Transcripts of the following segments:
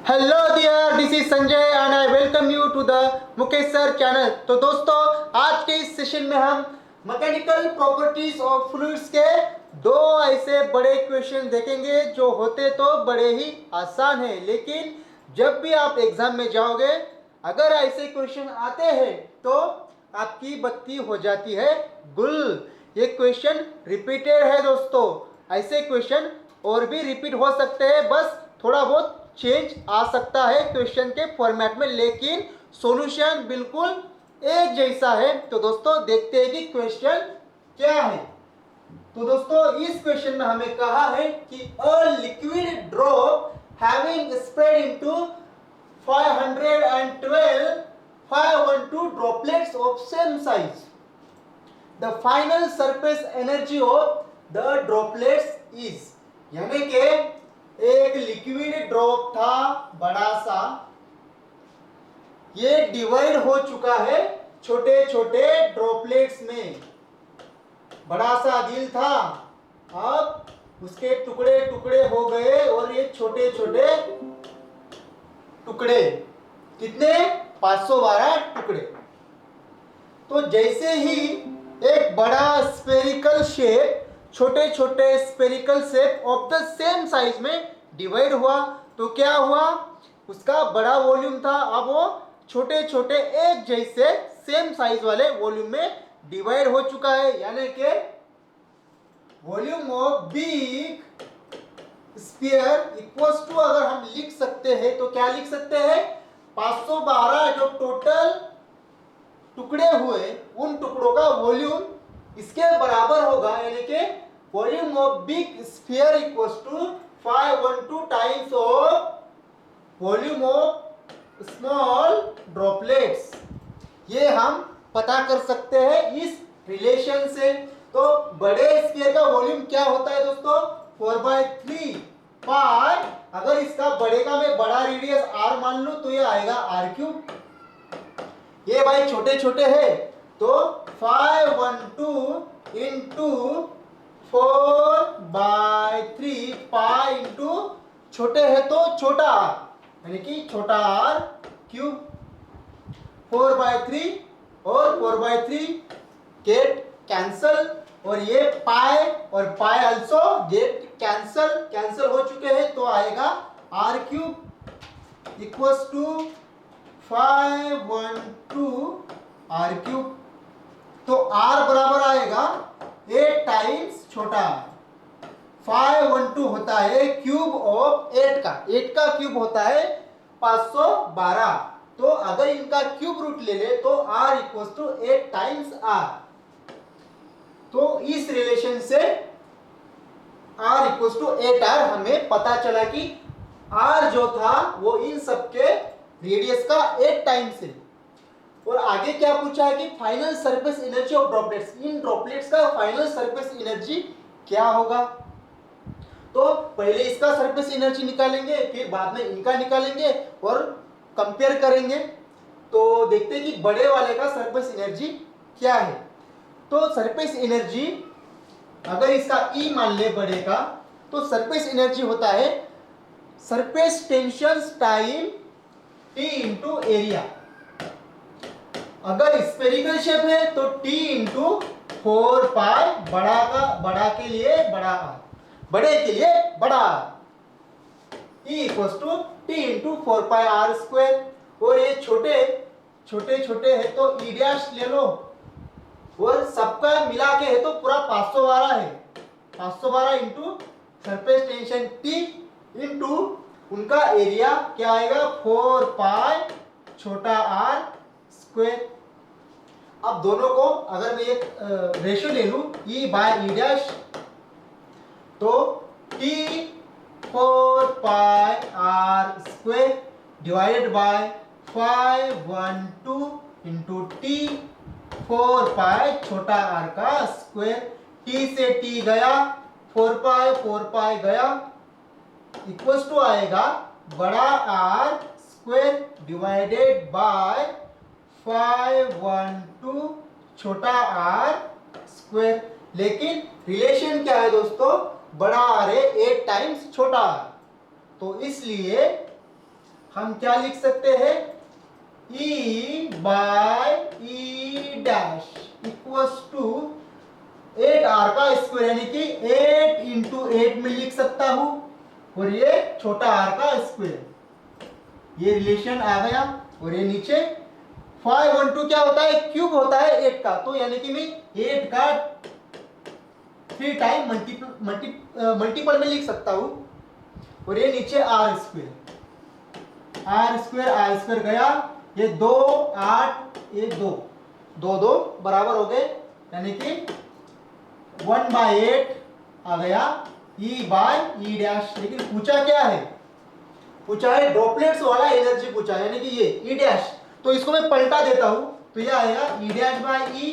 Hello dear, this is Sanjay and I welcome you to the Mukesh sir channel. तो दोस्तों, आज के इस सेशन में हम मैकेनिकल प्रॉपर्टीज ऑफ फ्लूइड्स के दो ऐसे बड़े क्वेश्चन देखेंगे जो होते तो बड़े ही आसान है, लेकिन जब भी आप एग्जाम में जाओगे अगर ऐसे क्वेश्चन आते हैं तो आपकी बत्ती हो जाती है गुल। ये क्वेश्चन रिपीटेड है दोस्तों, ऐसे क्वेश्चन और भी रिपीट हो सकते हैं, बस थोड़ा बहुत चेंज आ सकता है क्वेश्चन के फॉर्मेट में, लेकिन सॉल्यूशन बिल्कुल एक जैसा है। तो दोस्तों देखते हैं कि क्वेश्चन क्या है। तो दोस्तों इस क्वेश्चन में हमें कहा है कि a liquid drop having spread into 512 droplets of same size, the final surface energy of the droplets is, यानी कि एक लिक्विड ड्रॉप था बड़ा सा, ये डिवाइड हो चुका है छोटे छोटे ड्रॉपलेट्स में। बड़ा सा दिल था, अब उसके टुकड़े टुकड़े हो गए और ये छोटे छोटे टुकड़े, कितने 512 टुकड़े। तो जैसे ही एक बड़ा स्फेरिकल शेप छोटे छोटे spherical shape of the same size में डिवाइड हुआ, तो क्या हुआ, उसका बड़ा वॉल्यूम था, अब वो छोटे छोटे एक जैसे सेम साइज वाले वॉल्यूम में डिवाइड हो चुका है। यानी कि volume of big sphere equals to, अगर हम लिख सकते हैं तो क्या लिख सकते हैं, 512 जो टोटल टुकड़े हुए उन टुकड़ों का वॉल्यूम इसके बराबर होगा, यानी कि volume of big sphere equals to 512 times of volume of small droplets. ये हम पता कर सकते हैं इस रिलेशन से। तो बड़े स्फीयर का वॉल्यूम क्या होता है दोस्तों, 4/3 पाई। अगर इसका बड़े का मैं बड़ा रेडियस r मान लूं तो ये आएगा r3। ये भाई छोटे छोटे हैं तो 512 इंटू 4/3 पाई इंटू छोटे है तो छोटा r, यानी कि छोटा r क्यूब। 4/3 और 4/3 गेट कैंसल, और ये पाई और पाई आल्सो गेट कैंसल हो चुके हैं, तो आएगा r cube equals to 512 r cube. तो r बराबर आएगा 8 टाइम्स छोटा r। 512 होता है क्यूब ऑफ 8 का क्यूब होता है 512। तो अगर इनका क्यूब रूट ले ले तो r equals to 8 times r। तो इस रिलेशन से r इक्वल्स टू 8r हमें पता चला कि r जो था वो इन सबके रेडियस का 8 टाइम्स है। और आगे क्या पूछा है कि final surface energy of droplets, in droplets का फाइनल सरफेस एनर्जी क्या होगा। तो पहले इसका सरफेस एनर्जी निकालेंगे, फिर बाद में इनका निकालेंगे और कंपेयर करेंगे। तो देखते हैं कि बड़े वाले का सरफेस एनर्जी क्या है। तो सरफेस एनर्जी अगर इसका E मान ले बड़े का, तो सरफेस एनर्जी होता है surface tension time T into area. अगर स्फेरिकल शेप है तो T इंटू 4 पाई, बड़ा के लिए बड़ा r, बड़े के लिए बड़ा r, E equals to T into 4 pi r square. और ये छोटे छोटे है तो E डैश ले लो, और सबका मिला के है तो पूरा 512 है। 512 into surface tension T into उनका एरिया क्या आएगा, 4 पाई छोटा r स्क्वायर। अब दोनों को अगर मैं एक रेशियो ले लूं E बाय E डैश, तो T 4 pi r square divided bye 512 into T 4 पाई छोटा r का स्क्वायर। T से T गया, 4 पाई गया, इक्वल्स टू आएगा बड़ा R स्क्वायर डिवाइडेड बाय 512 छोटा r स्क्वायर। लेकिन रिलेशन क्या है दोस्तों, बड़ा r है 8 टाइम्स छोटा r, तो इसलिए हम क्या लिख सकते हैं, E by E dash equals to 8R का स्क्वायर, यानी कि 8 इंटू 8 में लिख सकता हूं, और ये छोटा r का स्क्वायर, ये रिलेशन आ गया। और ये नीचे 512 क्या होता है, क्यूब होता है 8 का, तो यानी कि मैं 8 का 3 टाइम मल्टीपल में लिख सकता हूं। और ये नीचे आर स्क्वायर गया, ये 2 8 1 2 2 2 बराबर हो गए, यानी कि 1/8 आ गया E बाय E डैश। लेकिन पूछा क्या है, पूछा है ड्रॉपलेट्स वाला एनर्जी पूछा है, यानी कि ये E डैश, तो इसको मैं पलटा देता हूं, तो ये आएगा E dash by E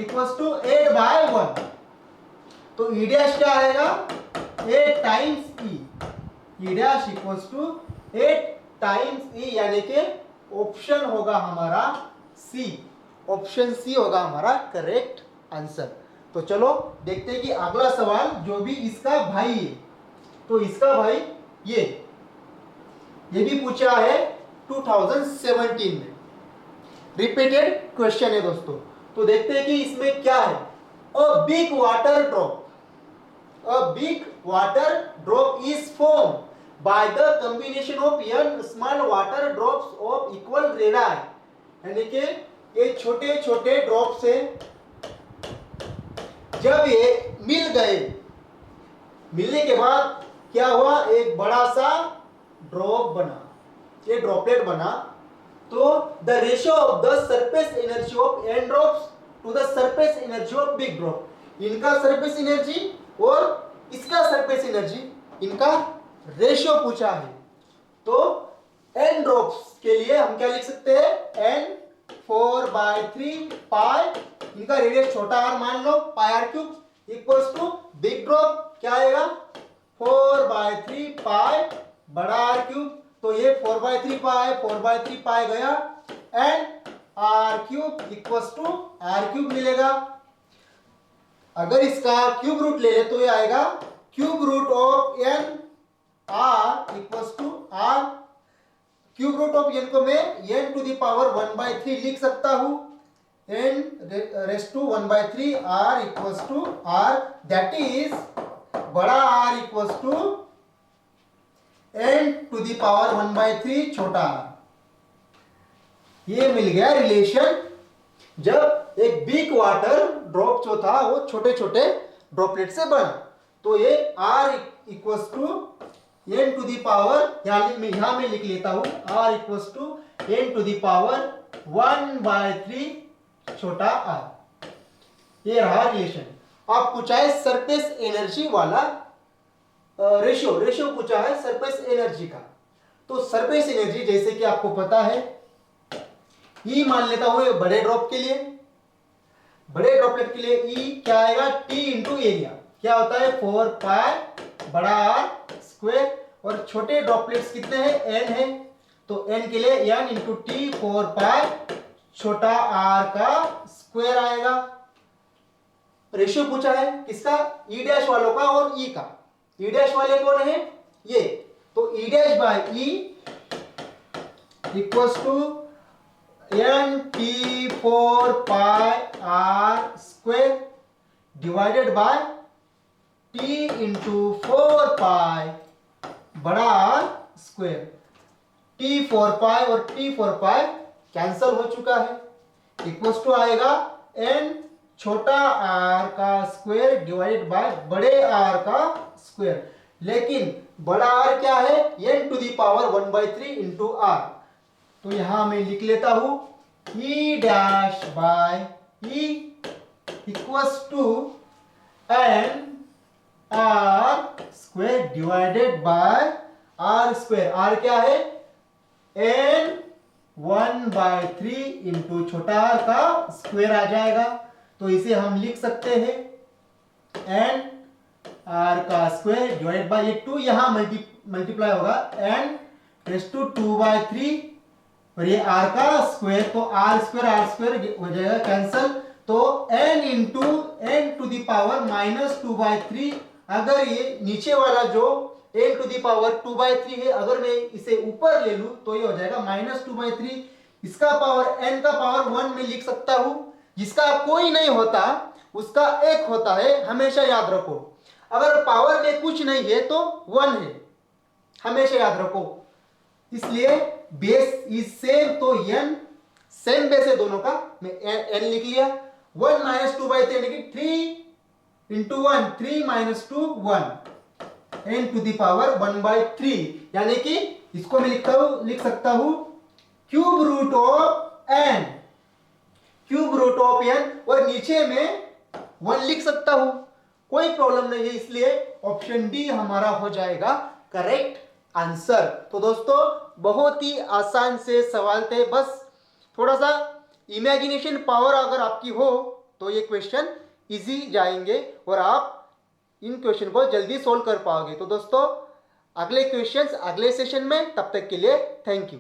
equals to 8/1। तो E डैश क्या आएगा, 8 times E dash equals to 8 times E, यानी कि ऑप्शन होगा हमारा C, ऑप्शन C होगा हमारा करेक्ट आंसर। तो चलो देखते हैं कि अगला सवाल जो भी इसका भाई है, तो इसका भाई ये भी पूछा है 2017 में, रिपीटेड क्वेश्चन है दोस्तों। तो देखते हैं कि इसमें क्या है, a big water drop is form by the combination of n small water drops of equal radius, यानी कि ये छोटे छोटे ड्रॉप से जब ये मिल गए, मिलने के बाद क्या हुआ, एक बड़ा सा ड्रॉप बना, ये ड्रॉपलेट बना। तो the ratio of the surface energy of n drops to the surface energy of big drop, इनका सरफेस एनर्जी और इसका सरफेस एनर्जी, इनका रेशियो पूछा है। तो n ड्रॉप्स के लिए हम क्या लिख सकते हैं, n 4/3 पाई, इनका रेडियस छोटा r मान लो pi r cube equals to big drop क्या आएगा 4/3 पाई बड़ा r क्यूब। तो ये 4/3 पाई गया, and r cube equals to r cube मिलेगा। अगर इसका क्यूब रूट ले ले तो ये आएगा cube root of n r equals to r, cube root of n को मैं n टू द पावर 1/3 लिख सकता हूं, n raise to 1/3 r equals to r, that is बड़ा r equals to n to the power 1/3 छोटा r। ये मिल गया relation, जब एक बिग वाटर ड्रॉप जो था वो छोटे छोटे ड्रॉपलेट से बना, तो ये r equals to n to the power, यहां में लिख लेता हूं r equals to n to the power 1/3 छोटा r। ये रहा रिलेशन। आप पूछा है सरफेस एनर्जी वाला रेशियो पूछा है सरफेस एनर्जी का। तो सरफेस एनर्जी जैसे कि आपको पता है, E मान लेता हूं बड़े ड्रॉप के लिए, बड़े ड्रॉपलेट के लिए E क्या आएगा, T इंटू एरिया, क्या होता है 4 पाई बड़ा R स्क्वायर, और छोटे ड्रॉपलेट्स कितने हैं, n है, तो n के लिए n इंटू टी 4 पाई छोटा r का स्क्वायर आएगा। रेशियो पूछा है किसका, E डैश वालों का और E का। E डैश वाले कौन है, ये, तो E dash by E equals to n t 4 pi r square divided by t into 4 pi बड़ा r स्क्वायर। t 4 पाई और t 4 पाई कैंसल हो चुका है, इक्वल्स टू आएगा n छोटा r का स्क्वायर डिवाइडेड बाय बड़े r का स्क्वायर। लेकिन बड़ा r क्या है, n to the power 1/3 into r। तो यहां मैं लिख लेता हूं E dash by E equals to n r square divided by r square. r क्या है, n 1/3 इंटू छोटा r का स्क्वायर आ जाएगा। तो इसे हम लिख सकते हैं n r का स्क्वायर डिवाइडेड बाय 2, यहां मल्टीप्लाई होगा n रेस टू 2/3 और ये r का स्क्वायर, तो r स्क्वायर हो जाएगा कैंसल। तो n into n to the power -2/3, अगर ये नीचे वाला जो n टू दी पावर 2/3 है। अगर मैं इसे ऊपर ले लूं तो ये हो जाएगा -2/3। इसका पावर n का पावर 1 में लिख सकता हूं। जिसका कोई नहीं होता उसका 1 होता है, हमेशा याद रखो। अगर पावर में कुछ नहीं है तो 1 है, हमेशा याद रखो। इसलिए बेस इज सेम, तो n सेम बेस है दोनों का, मैं n लिख लिया। 1 - 2/3 यानी कि 3 × 1, 3 - 2 1, n टू द पावर 1/3, यानी कि इसको मैं लिख सकता हूं cube root of n, cube root of n, और नीचे में 1 लिख सकता हूं, कोई प्रॉब्लम नहीं है। इसलिए ऑप्शन डी हमारा हो जाएगा करेक्ट आंसर। तो दोस्तों बहुत ही आसान से सवाल थे, बस थोड़ा सा इमेजिनेशन पावर अगर आपकी हो तो ये क्वेश्चन इजी जाएंगे और आप इन क्वेश्चन को जल्दी सोल्व कर पाओगे। तो दोस्तों अगले क्वेश्चंस अगले सेशन में, तब तक के लिए थैंक यू।